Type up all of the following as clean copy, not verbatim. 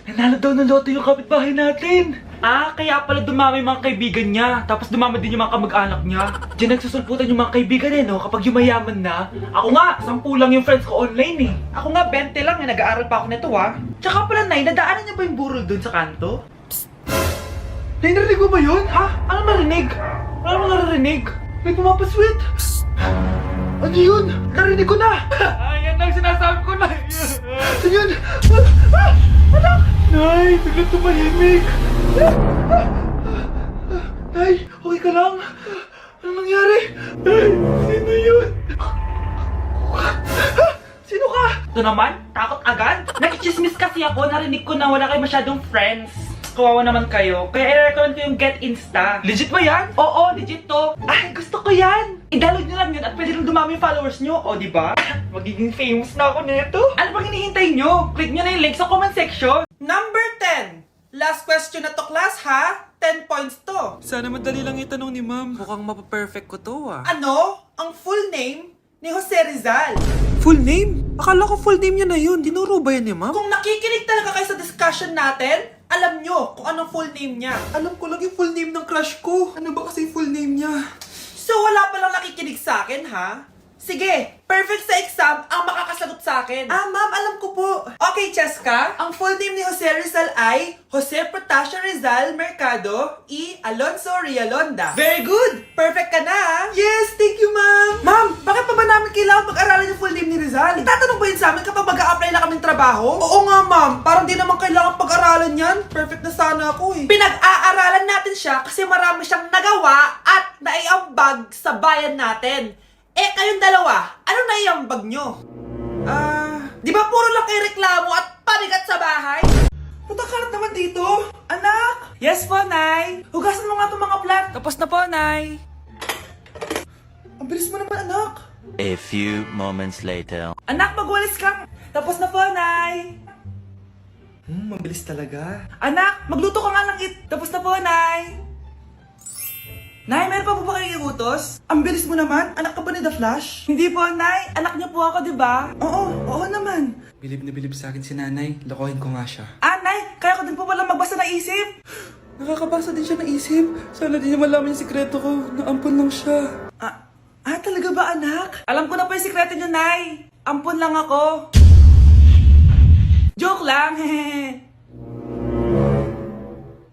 Nanalo daw ng loto yung kapitbahay natin. Kaya pala dumami yung mga kaibigan niya. Tapos dumami din yung mga kamag-anak niya. Diyan nagsusulputan yung mga kaibigan no? Kapag yumayaman na. Ako nga, 10 lang yung friends ko online Ako nga, 20 lang nag-aaral pa ako nito Tsaka pala, Nay, nadaanan niya ba yung burol dun sa kanto? Psst! Nay, narinig mo ba yun? Ha? Ano narinig? Ano naririnig? May pumapasweet! Psst! Ano yun? Narinig ko na! Yan ang sinasabi ko, Nay! Ano yun? Anak! Nay, biglang tumahimik! Nay, okay ka lang? Ano nangyari? Nay, sino yun? Sino ka? Ito naman, takot agad. Nakichismis kasi ako, narinig ko na wala kayo masyadong friends. Kawawa naman kayo, kaya i-recommend ko yung Get Insta. Legit ba yan? Oo, legit to. Ay, gusto ko yan. I-download nyo lang yun at pwede rin dumami yung followers nyo. O, diba? Magiging famous na ako nito. Ano bang hinihintay nyo? Click nyo na yung link sa comment section. Number 10. Last question na to, class, ha? 10 points to. Sana madali lang itanong ni ma'am. Mukhang mapaperfect ko to Ano ang full name ni Jose Rizal? Full name? Akala ko full name niya na yun. Dinuro ba yan ni ma'am? Kung nakikinig talaga kayo sa discussion natin, alam nyo kung anong full name niya. Alam ko lang yung full name ng crush ko. Ano ba kasi full name niya? So wala palang nakikinig sa akin, ha? Sige, perfect sa exam ang makakasagot sa akin. Ma'am, alam ko po. Okay, Cheska, ang full name ni Jose Rizal ay Jose Protasio Rizal Mercado y Alonso Rialonda. Very good! Perfect ka na, ha? Yes, thank you, ma'am. Ma'am, bakit pa ba namin kailangan pag-aralan yung full name ni Rizal? Itatanong ba yun sa amin kapag mag-a-apply na kaming trabaho? Oo nga, ma'am. Parang di naman kailangan pag-aralan yan. Perfect na sana ako, eh. Pinag-aaralan natin siya kasi marami siyang nagawa at naiambag sa bayan natin. Kayong dalawa, ano naiambag nyo? Di ba puro lang kayo reklamo at panigat sa bahay? Matakalat naman dito. Anak! Yes po, Nay. Hugasan mo nga itong mga plant. Tapos na po, Nay. Ang bilis mo naman, anak. A few moments later. Anak, magwalis kang. Tapos na po, Nay. Mabilis talaga. Anak, magluto ka nga ng Tapos na po, Nay. Nay, meron pa po ba kayong iutos? Ang bilis mo naman. Anak ka ba ni The Flash? Hindi po, Nay. Anak niyo po ako, di ba? Oo naman. Bilib na bilib sa akin si nanay. Lokohin ko nga siya. Nay, kaya ko din po pala magbasa ng isip. Nakakabasa din siya ng isip. Sana din niya malaman yung sikreto ko. Naampon lang siya. Talaga ba, anak? Alam ko na po yung sikreto niyo, Nay. Ampun lang ako. Joke lang, hehe.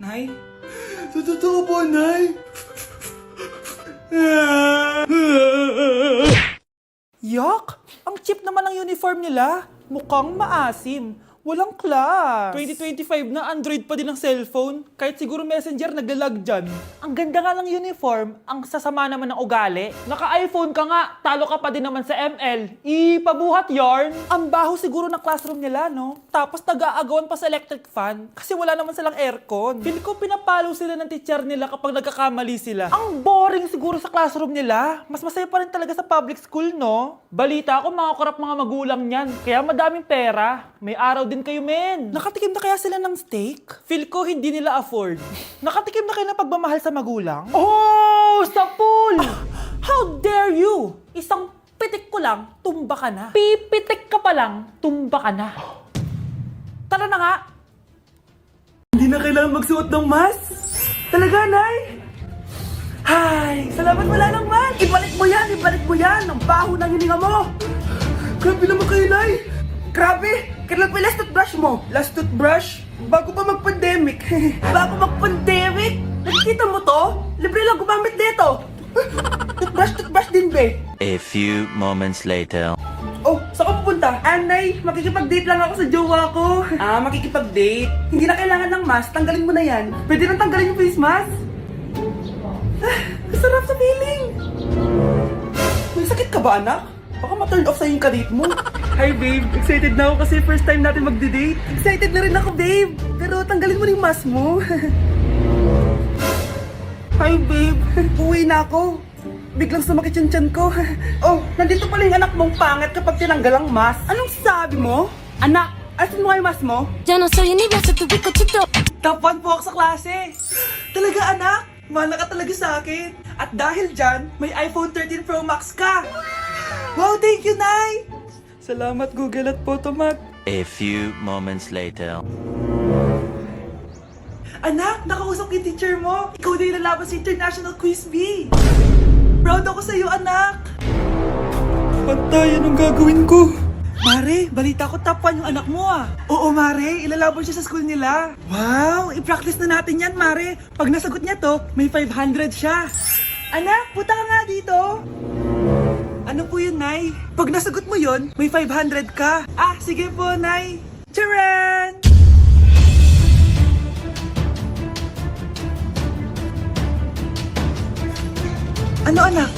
Nay? Totoo po, Nay. Yak! Ang cheap naman ng uniform nila. Mukhang maasim. Walang class. 2025 na, Android pa din ang cellphone. Kahit siguro Messenger naglalag dyan. Ang ganda nga ng uniform, ang sasama naman ng ugali. Naka-iPhone ka nga, talo ka pa din naman sa ML. Pabuhat yarn. Ang baho siguro ng classroom nila, no? Tapos nag-aagawan pa sa electric fan kasi wala naman silang aircon. Feel ko pinapalo sila ng teacher nila kapag nagkakamali sila. Ang boring siguro sa classroom nila. Mas masaya pa rin talaga sa public school, no? Balita ko mga korap mga magulang niyan, kaya madaming pera. May araw din kayo, men. Nakatikim na kaya sila ng steak? Feel ko hindi nila afford. Nakatikim na kayo ng pagmamahal sa magulang? Oh, sa pool! How dare you? Isang pitik ko lang, tumba ka na. Pipitik ka pa lang, tumba ka na. Tara na nga. Hindi na kailangan magsuot ng mask. Talaga, Nay? Hay, salamat wala lang, man. Ibalik mo yan. Ang baho ng hininga mo. Grabe naman kayo, Nay. Grabe! Kailan pa yung last toothbrush mo? Last toothbrush? Bago pa mag-pandemic. Bago mag-pandemic? Nakikita mo to? Libre lang gumamit dito. Toothbrush din, be. A few moments later. Oh, saan ka pupunta? Anay, makikipag-date lang ako sa jowa ko. Makikipag-date? Hindi na kailangan ng mask, tanggalin mo na yan. Pwede nang tanggalin yung face mask? Sarap sa feeling. May sakit ka ba, anak? Baka ma-turn off sa'yo yung kadate mo. Hi, babe. Excited na ako kasi first time natin magde-date. Excited na rin ako, babe. Pero tanggalin mo na yung mask mo. Hi, babe. Uwi na ako. Biglang sumakit yung tiyan ko. Oh, nandito pala yung anak mong pangit kapag tinanggal ang mask. Anong sabi mo? Anak, asin mo yung mask mo? Ya no soy universo, tu pico chito. Top 1 po ako sa klase. Talaga, anak? Mahal ka talaga sa akin. At dahil dyan, may iPhone 13 Pro Max ka. Wow, thank you, Nay! Salamat, Google at Photomat. A few moments later. Anak, nakausap yung teacher mo. Ikaw na yung lalaban sa International Quiz Bee. Proud ako sa'yo, anak. Pantay, anong gagawin ko? Mare, balita ko top 1 yung anak mo ah. Oo, Mare, ilalaban siya sa school nila. Wow, i-practice na natin yan, Mare. Pag nasagot niya to, may 500 siya. Anak, punta ka nga dito. Ano po yun, Nay? Pag nasagot mo yun, may 500 ka. Ah, sige po, Nay. Charan! Ano, anak?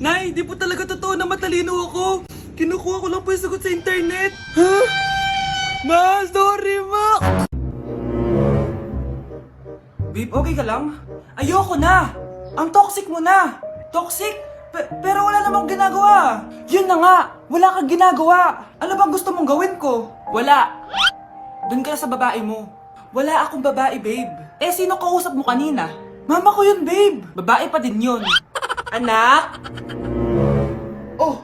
Nay, di po talaga totoo na matalino ako. Kinukuha ko lang po yung sagot sa internet. Ha? Ma, sorry ma! Babe, okay ka lang? Ayoko na! Ang toxic mo na! Toxic? Pero wala namang ginagawa. Yun na nga, wala kang ginagawa. Ano bang gusto mong gawin ko? Wala. Doon ka na sa babae mo. Wala akong babae, babe. Eh, sino kausap mo kanina? Mama ko yun, babe. Babae pa din yun. Anak? Oh,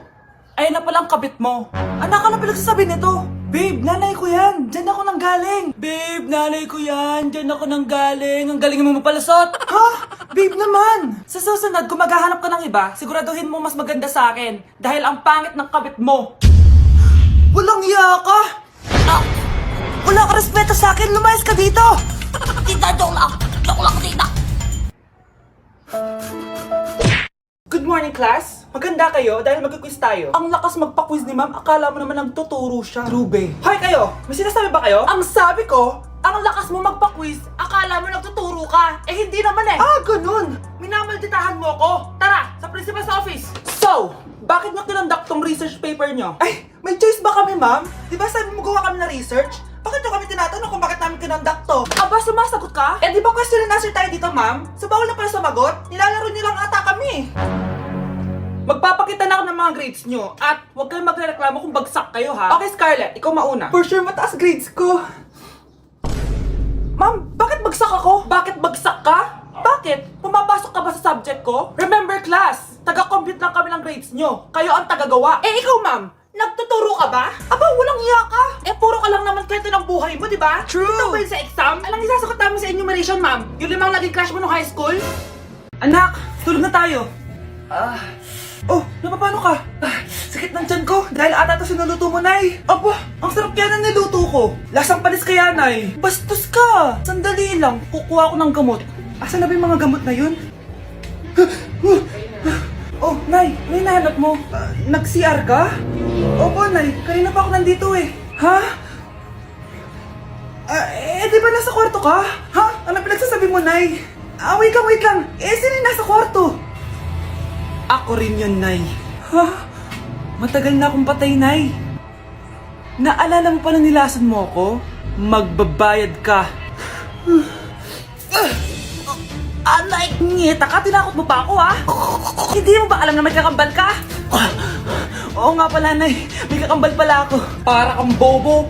ayun na palang kabit mo. Anak, ano pinagsasabi nito? Babe, nanay ko yan. Diyan ako nang galing. Babe, nanay ko yan. Diyan ako nang galing. Ang galing mo mapalasot. Ha? Babe naman. Sa susunod, kung maghahanap ka ng iba, siguraduhin mo mas maganda sa akin. Dahil ang pangit ng kabit mo. Walang iya ka. Ah, wala ka respeto sa akin. Lumayas ka dito. Tita, joke lang. Joke lang, tita. Good morning, class. Maganda kayo dahil mag-quiz tayo. Ang lakas magpa-quiz ni ma'am, akala mo naman nagtuturo siya. Trube. Hoy kayo, may sinasabi ba kayo? Ang sabi ko, ang lakas mo magpa-quiz, akala mo nagtuturo ka. Eh hindi naman eh. Ah, ganun. Minamalditahan mo ako. Tara, sa principal's office. So, bakit nyo kinonduct tong research paper nyo? Ay, may choice ba kami, ma'am? Di ba sabi mo gawa kami na research? Bakit nyo kami tinatanong kung bakit namin kinonduct to? Aba, sumasagot ka? Eh di ba question and answer tayo dito, ma'am? So bawal na pala sumagot? Nilalaro nyo lang ata kami. Magpapakita na ako ng mga grades nyo at huwag kayong magreklamo kung bagsak kayo ha. Okay, Scarlett, ikaw mauna. For sure, mataas grades ko. Ma'am, bakit bagsak ako? Bakit bagsak ka? Bakit? Pumapasok ka ba sa subject ko? Remember class, taga-compute lang kami ng grades nyo. Kayo ang tagagawa. Eh ikaw ma'am, nagtuturo ka ba? Aba, walang iya ka. Eh, puro ka lang naman kwento ng buhay mo, di ba? True. Ito ba yun sa exam? Alang isasagot namin sa enumeration, ma'am. Yung 5 naging crush mo nung high school? Anak, tulog na tayo. Oh, napapano ka? Sakit ng tiyan ko dahil ata ito sinuluto mo, Nay. Aba, ang sarap kaya na niluto ko. Lasang panis kaya, Nay. Bastos ka. Sandali lang, kukuha ko ng gamot. Asan na ba yung mga gamot na yun? Oh, Nay, ano yung nahanap mo? Nag-CR ka? Opo, Nay. Kanina pa ako nandito eh. Ha? Di ba nasa kwarto ka? Ha? Ano pinagsasabi mo, Nay? Wait lang. Sino yung nasa kwarto? Ako rin yun, Nay. Ha? Matagal na akong patay, Nay. Naalala mo pa na nilasan mo ako? Magbabayad ka. Anay, ngita ka, tinakot mo pa ako, ha? Hindi mo ba alam na may kakambal ka? Oo nga pala, Nay. May kakambal pala ako. Para kang bobo.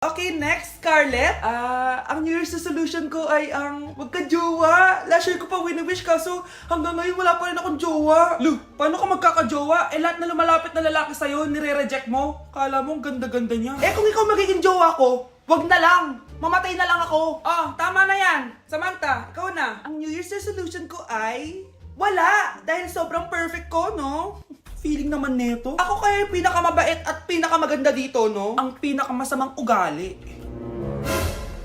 Okay, next, Scarlett. Ang New Year's resolution ko ay ang magka-jowa. Last year ko pa wini-wish kaso hanggang ngayon wala pa rin akong jowa. Lu, paano ka magkaka-jowa? Eh lahat na lumalapit na lalaki sa'yo, nire-reject mo. Kala mo ang ganda-ganda niya. Eh kung ikaw magiging jowa ko, wag na lang. Mamatay na lang ako. Tama na yan. Samantha, ikaw na. Ang New Year's resolution ko ay wala. Dahil sobrang perfect ko, no? Feeling naman neto. Ako kaya yung pinakamabait at pinakamaganda dito, no? Ang pinakamasamang ugali.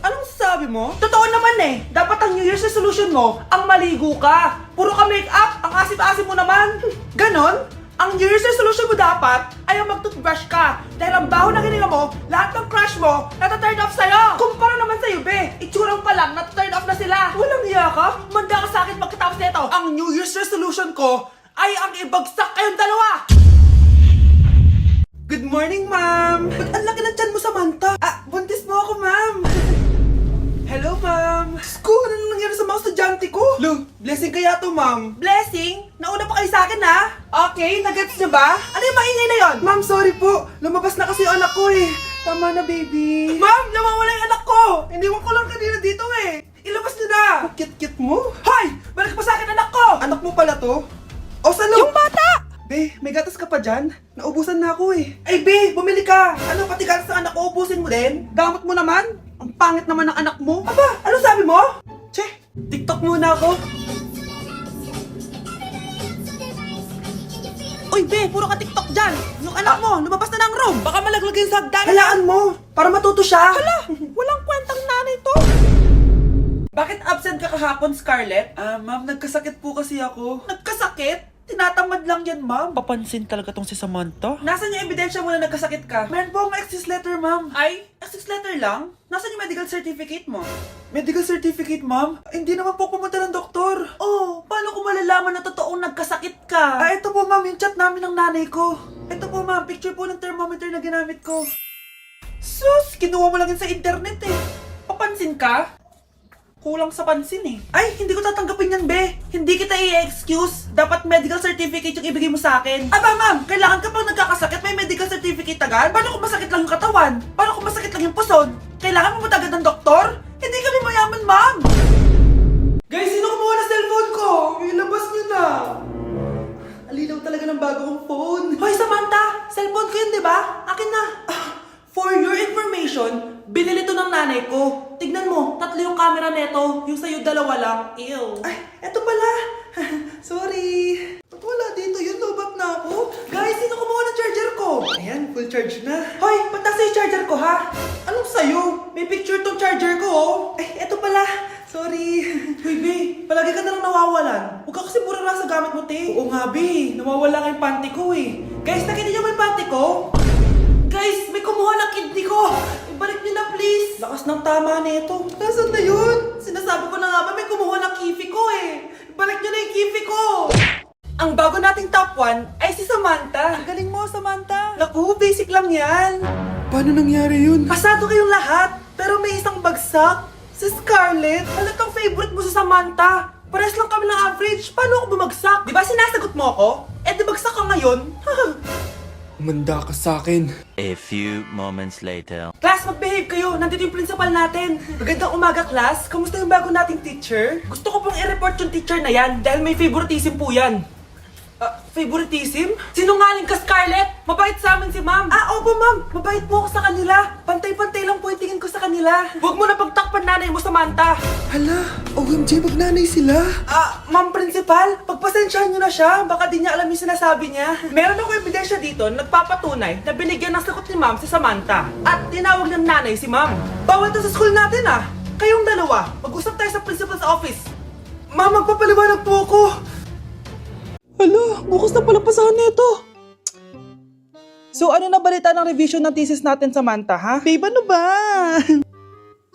Anong sabi mo? Totoo naman eh. Dapat ang New Year's resolution mo, ang maligo ka. Puro ka make-up, ang asim-asim mo naman. Ganon? Ang New Year's resolution mo dapat ay ang mag-toothbrush ka. Dahil ang baho na hininga mo, lahat ng crush mo, nata-turn off sa'yo. Kumpara naman sa'yo, be. Itsurang pa lang, nata-turn off na sila. Walang iya ka? Manda ka sa akin pagkatapos nito. Ang New Year's resolution ko ay ang ibagsak kayong dalawa! Good morning, ma'am! Ba't ang laki ng tiyan mo, Samantha? Buntis mo ako, ma'am! Hello, ma'am! Sko, ano nang nangyari sa mga estudyante ko? Lo, blessing kaya to, ma'am. Blessing? Nauna pa kayo sa akin, ha? Okay, nagets niyo ba? Ano yung maingay na yon? Ma'am, sorry po. Lumabas na kasi yung anak ko, eh. Tama na, baby. Ma'am, nawawala yung anak ko! Iniwan ko lang kanina dito, eh. Ilabas niyo na! Kit-kit mo? Hoy! Balik pa sa akin, anak ko! Anak mo pala to? O, salo? Yung bata! Be, may gatas ka pa dyan? Naubusan na ako eh. Ay, Be, bumili ka! Ano, pati gatas ng anak ko, ubusin mo din? Damot mo naman? Ang pangit naman ng anak mo. Aba, ano sabi mo? Che, TikTok muna ako. Uy, Be, puro ka TikTok dyan. Yung anak mo, lumabas na ng room. Baka malaglag yung sagdan. Halaan mo, para matuto siya. Hala, walang kwentang nanay to. Bakit absent ka kahapon, Scarlett? Ma'am, nagkasakit po kasi ako. Nagkasakit? Tinatamad lang yan, ma'am. Papansin talaga tong si Samantha. Nasaan yung ebidensya mo na nagkasakit ka? Meron po akong excuse letter, ma'am. Ay, excuse letter lang? Nasaan yung medical certificate mo? Medical certificate, ma'am? Hindi naman po pumunta ng doktor. Oh, paano ko malalaman na totoong nagkasakit ka? Ito po, ma'am, yung chat namin ng nanay ko. Ito po, ma'am, picture po ng thermometer na ginamit ko. Sus, kinuha mo lang yun sa internet eh. Papansin ka? Kulang sa pansin eh. Ay, hindi ko tatanggapin yan, be. Hindi kita i-excuse. Dapat medical certificate yung ibigay mo sa akin. Aba, ma'am, kailangan ka pang nagkakasakit, may medical certificate agad? Paano kung masakit lang yung katawan? Paano kung masakit lang yung puson? Kailangan mo agad ng doktor? Hindi kami mayaman, ma'am. Guys, sino kumuha na cellphone ko? Ilabas niyo na. Alinaw talaga ng bago kong phone. Hoy, Samantha! Cellphone ko yun, di ba? Akin na. For your information, binili to ng nanay ko. Tignan mo, 3 yung camera neto. Yung sa'yo, 2 lang. Ew. Ay, eto pala. Sorry. Ba't wala dito? Yun, lobat na ako. Guys, sino kumuha ng charger ko? Ayan, full charge na. Hoy, ba't nasa yung charger ko, ha? Anong sa'yo? May picture tong charger ko, oh. Ay, eto pala. Sorry. Hoy, Be, palagi ka na lang nawawalan. Huwag ka kasi pura sa gamit mo, te. Oo nga, Be. Nawawala nga yung panty ko, eh. Guys, nakita niyo ba yung panty ko? Guys, may kumuha ng kidney ko! Ibalik niyo na, please! Lakas ng tama nito. Nasaan na yun? Sinasabi ko na nga ba may kumuha ng kifi ko eh. Ibalik niyo na yung kifi ko! Ang bago nating top 1 ay si Samantha. Ang galing mo, Samantha. Naku, basic lang yan. Paano nangyari yun? Pasado kayong lahat, pero may isang bagsak. Si Scarlett, halatang favorite mo si Samantha. Pares lang kami ng average. Paano ako bumagsak? Di ba sinasagot mo ako? Eh, di bagsak ka ngayon? Umanda ka sa akin. A few moments later. Class, mag-behave kayo. Nandito yung principal natin. Magandang umaga, class. Kamusta yung bago nating teacher? Gusto ko pong i-report yung teacher na yan dahil may favoritism po yan. Favoritism? Sinungaling ka, Scarlett! Mabait sa amin si ma'am. Opo, ma'am. Mabait po ako sa kanila. Pantay-pantay lang po yung tingin ko sa kanila. Huwag mo na pagtakpan nanay mo, Samantha. Hala, OMG, magnanay sila. Ma'am principal, pagpasensyahan niyo na siya. Baka di niya alam yung sinasabi niya. Meron ako ebidensya dito na nagpapatunay na binigyan ng sagot ni ma'am si Samantha. At tinawag ng nanay si ma'am. Bawal to sa school natin ah. Kayong dalawa, mag-usap tayo sa principal's office. Ma'am, magpapaliwanag po ako. Hala, bukas na pala pasahan nito. So ano na balita ng revision ng thesis natin, Samantha, ha? Babe, ano ba?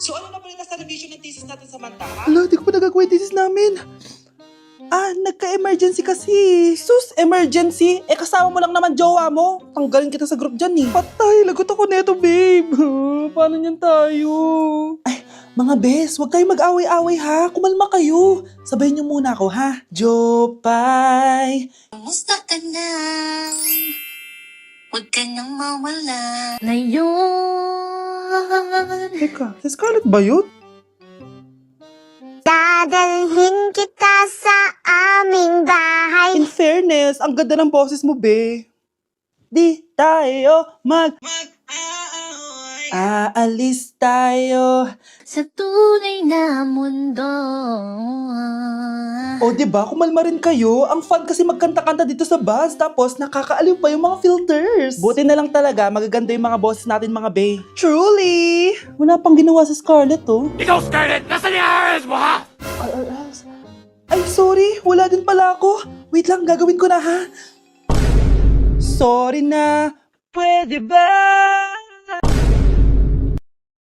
So ano na balita sa revision ng thesis natin, Samantha, ha? Hala, di ko pa nagagawa yung thesis namin. Nagka-emergency kasi. Sus, emergency? Eh, kasama mo lang naman jowa mo. Tanggalin kita sa group dyan eh. Patay, lagot ako neto, babe. Paano niyan tayo? Ay, mga bes, huwag kayong mag-away-away ha. Kumalma kayo. Sabayin niyo muna ako ha. Jopay. Kumusta ka na? Huwag ka nang mawala. Ngayon. Teka, si Scarlett ba yun? Dadalhin kita sa aming bahay. In fairness, ang ganda ng boses mo, be. Di tayo aalis tayo. Sa tunay na mundo. O, diba? Kumalma rin kayo. Ang fun kasi magkanta-kanta dito sa bus. Tapos, nakakaaliw pa yung mga filters. Buti na lang talaga, magaganda yung mga boses natin, mga bae. Truly! Wala pang ginawa sa Scarlett, oh. Ikaw, Scarlett! Nasaan yung RS mo, ha? Ay, sorry. Wala din pala ako. Wait lang, gagawin ko na, ha? Sorry na. Pwede ba?